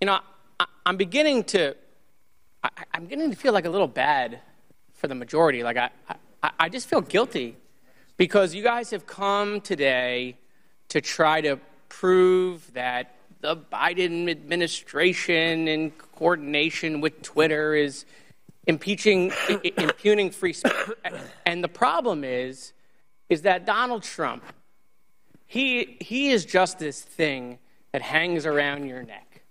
I'm beginning to feel like a little bad for the majority. Like I just feel guilty because you guys have come today to try to prove that the Biden administration in coordination with Twitter is impugning free speech. And the problem is that Donald Trump, he is just this thing that hangs around your neck.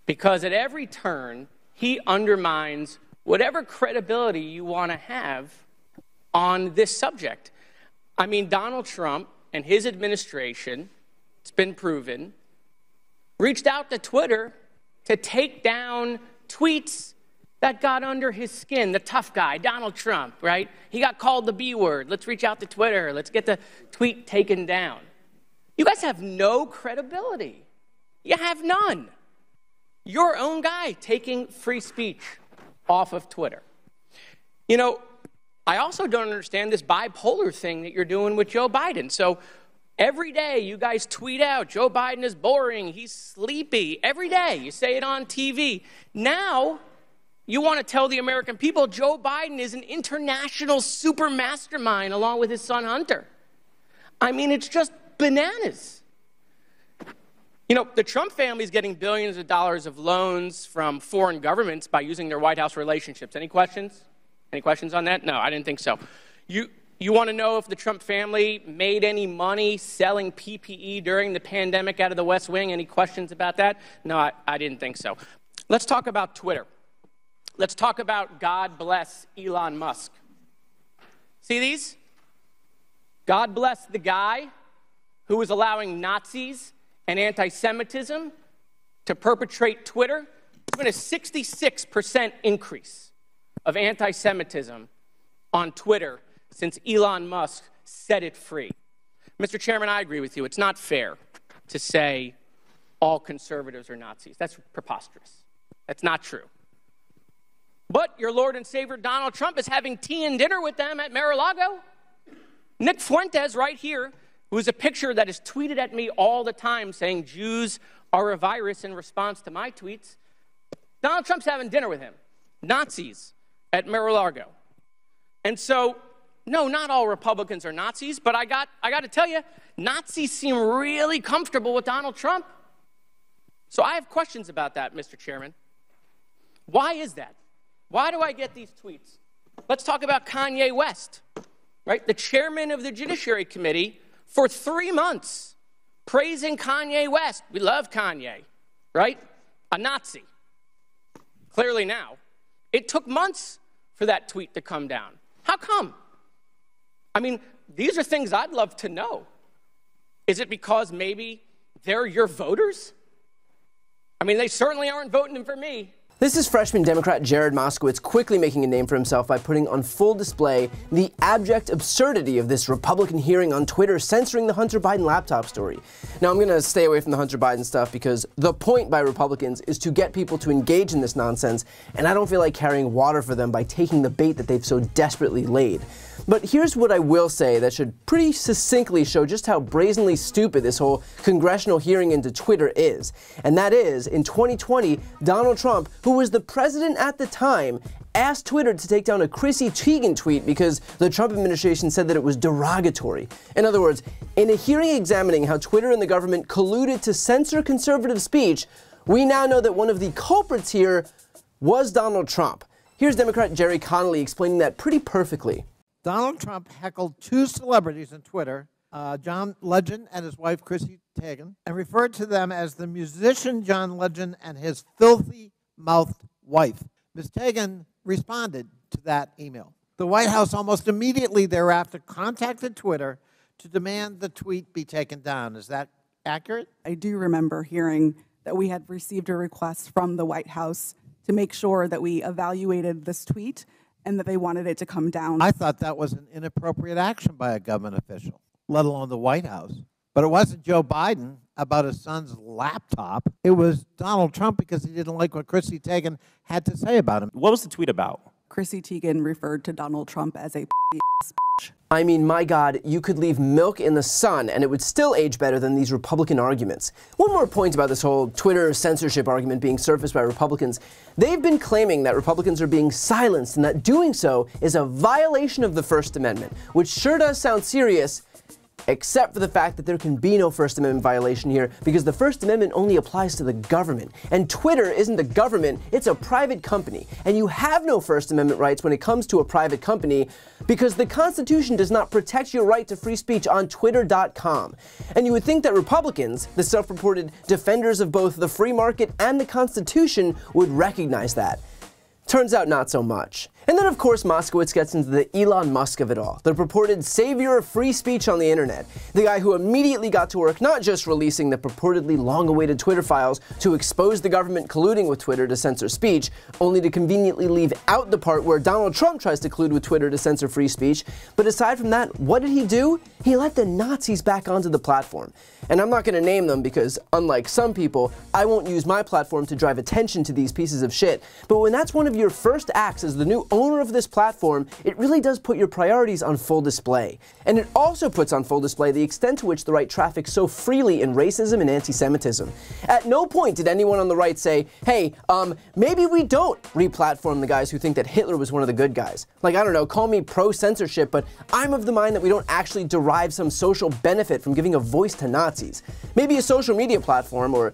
Because at every turn, he undermines whatever credibility you want to have on this subject. I mean, Donald Trump and his administration, it's been proven, reached out to Twitter to take down tweets that got under his skin. The tough guy, Donald Trump, right? He got called the B word. Let's reach out to Twitter. Let's get the tweet taken down. You guys have no credibility. You have none. Your own guy taking free speech off of Twitter. You know, I also don't understand this bipolar thing that you're doing with Joe Biden. So every day you guys tweet out, Joe Biden is boring, he's sleepy. Every day you say it on TV. Now you want to tell the American people Joe Biden is an international super mastermind along with his son Hunter. I mean, it's just bananas. You know, the Trump family is getting billions of dollars of loans from foreign governments by using their White House relationships. Any questions? Any questions on that? No, I didn't think so. You want to know if the Trump family made any money selling PPE during the pandemic out of the West Wing? Any questions about that? No, I didn't think so. Let's talk about Twitter. Let's talk about God bless Elon Musk. See these? God bless the guy who was allowing Nazis and anti-Semitism to perpetrate Twitter. There's been a 66% increase of anti-Semitism on Twitter since Elon Musk set it free. Mr. Chairman, I agree with you. It's not fair to say all conservatives are Nazis. That's preposterous. That's not true. But your Lord and Savior Donald Trump is having tea and dinner with them at Mar-a-Lago. Nick Fuentes right here, who is a picture that is tweeted at me all the time saying Jews are a virus in response to my tweets. Donald Trump's having dinner with him. Nazis at Mar-a-Lago. And so, no, not all Republicans are Nazis, but I got to tell you, Nazis seem really comfortable with Donald Trump. So I have questions about that, Mr. Chairman. Why is that? Why do I get these tweets? Let's talk about Kanye West, right? The chairman of the Judiciary Committee for 3 months praising Kanye West. We love Kanye, right? A Nazi. Clearly now. It took months for that tweet to come down. How come? I mean, these are things I'd love to know. Is it because maybe they're your voters? I mean, they certainly aren't voting for me. This is freshman Democrat Jared Moskowitz quickly making a name for himself by putting on full display the abject absurdity of this Republican hearing on Twitter censoring the Hunter Biden laptop story. Now, I'm going to stay away from the Hunter Biden stuff because the point by Republicans is to get people to engage in this nonsense, and I don't feel like carrying water for them by taking the bait that they've so desperately laid. But here's what I will say that should pretty succinctly show just how brazenly stupid this whole congressional hearing into Twitter is. And that is, in 2020, Donald Trump, who was the president at the time, asked Twitter to take down a Chrissy Teigen tweet because the Trump administration said that it was derogatory. In other words, in a hearing examining how Twitter and the government colluded to censor conservative speech, we now know that one of the culprits here was Donald Trump. Here's Democrat Jerry Connolly explaining that pretty perfectly. Donald Trump heckled two celebrities on Twitter, John Legend and his wife Chrissy Teigen, and referred to them as the musician John Legend and his filthy-mouthed wife. Ms. Teigen responded to that email. The White House almost immediately thereafter contacted Twitter to demand the tweet be taken down. Is that accurate? I do remember hearing that we had received a request from the White House to make sure that we evaluated this tweet and that they wanted it to come down. I thought that was an inappropriate action by a government official, let alone the White House. But it wasn't Joe Biden about his son's laptop. It was Donald Trump because he didn't like what Chrissy Teigen had to say about him. What was the tweet about? Chrissy Teigen referred to Donald Trump as a I mean, my God, you could leave milk in the sun and it would still age better than these Republican arguments. One more point about this whole Twitter censorship argument being surfaced by Republicans. They've been claiming that Republicans are being silenced and that doing so is a violation of the First Amendment, which sure does sound serious, except for the fact that there can be no First Amendment violation here because the First Amendment only applies to the government. And Twitter isn't the government, it's a private company. And you have no First Amendment rights when it comes to a private company because the Constitution does not protect your right to free speech on Twitter.com. And you would think that Republicans, the self-reported defenders of both the free market and the Constitution, would recognize that. Turns out not so much. And then, of course, Moskowitz gets into the Elon Musk of it all, the purported savior of free speech on the internet, the guy who immediately got to work not just releasing the purportedly long-awaited Twitter files to expose the government colluding with Twitter to censor speech, only to conveniently leave out the part where Donald Trump tries to collude with Twitter to censor free speech. But aside from that, what did he do? He let the Nazis back onto the platform. And I'm not going to name them because, unlike some people, I won't use my platform to drive attention to these pieces of shit. But when that's one of your first acts as the new owner of this platform, it really does put your priorities on full display. And it also puts on full display the extent to which the right traffics so freely in racism and anti-Semitism. At no point did anyone on the right say, hey, maybe we don't re-platform the guys who think that Hitler was one of the good guys. Like, I don't know, call me pro-censorship, but I'm of the mind that we don't actually derive some social benefit from giving a voice to Nazis. Maybe a social media platform or,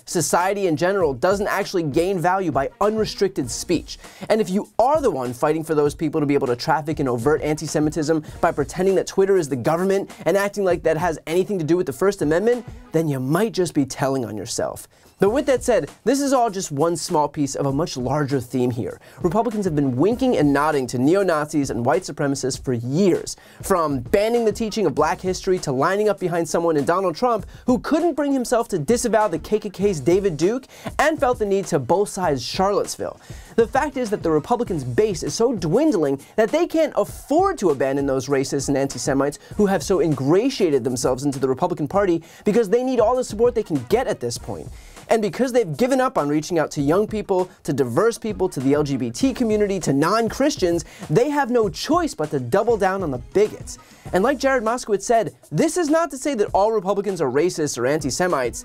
society in general doesn't actually gain value by unrestricted speech. And if you are the one fighting for those people to be able to traffic in overt anti-Semitism by pretending that Twitter is the government and acting like that has anything to do with the First Amendment, then you might just be telling on yourself. But with that said, this is all just one small piece of a much larger theme here. Republicans have been winking and nodding to neo-Nazis and white supremacists for years. From banning the teaching of black history to lining up behind someone in Donald Trump who couldn't bring himself to disavow the KKK's David Duke and felt the need to both sides Charlottesville. The fact is that the Republicans' base is so dwindling that they can't afford to abandon those racists and anti-Semites who have so ingratiated themselves into the Republican Party because they need all the support they can get at this point. And because they've given up on reaching out to young people, to diverse people, to the LGBT community, to non-Christians, they have no choice but to double down on the bigots. And like Jared Moskowitz said, this is not to say that all Republicans are racist or anti-Semites,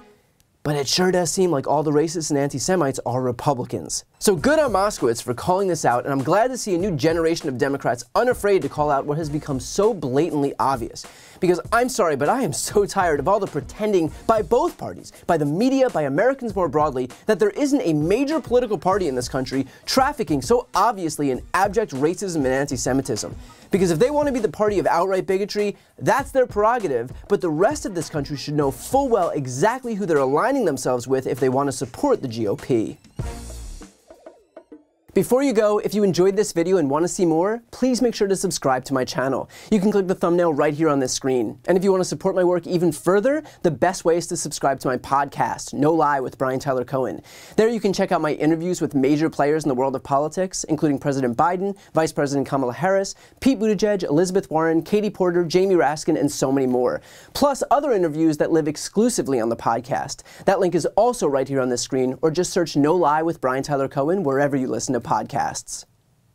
but it sure does seem like all the racists and anti-Semites are Republicans. So good on Moskowitz for calling this out, and I'm glad to see a new generation of Democrats unafraid to call out what has become so blatantly obvious. Because I'm sorry, but I am so tired of all the pretending by both parties, by the media, by Americans more broadly, that there isn't a major political party in this country trafficking so obviously in abject racism and anti-Semitism. Because if they want to be the party of outright bigotry, that's their prerogative, but the rest of this country should know full well exactly who they're aligning themselves with if they want to support the GOP. Before you go, if you enjoyed this video and want to see more, please make sure to subscribe to my channel. You can click the thumbnail right here on this screen. And if you want to support my work even further, the best way is to subscribe to my podcast, No Lie with Brian Tyler Cohen. There you can check out my interviews with major players in the world of politics, including President Biden, Vice President Kamala Harris, Pete Buttigieg, Elizabeth Warren, Katie Porter, Jamie Raskin, and so many more. Plus other interviews that live exclusively on the podcast. That link is also right here on this screen, or just search No Lie with Brian Tyler Cohen wherever you listen to podcasts.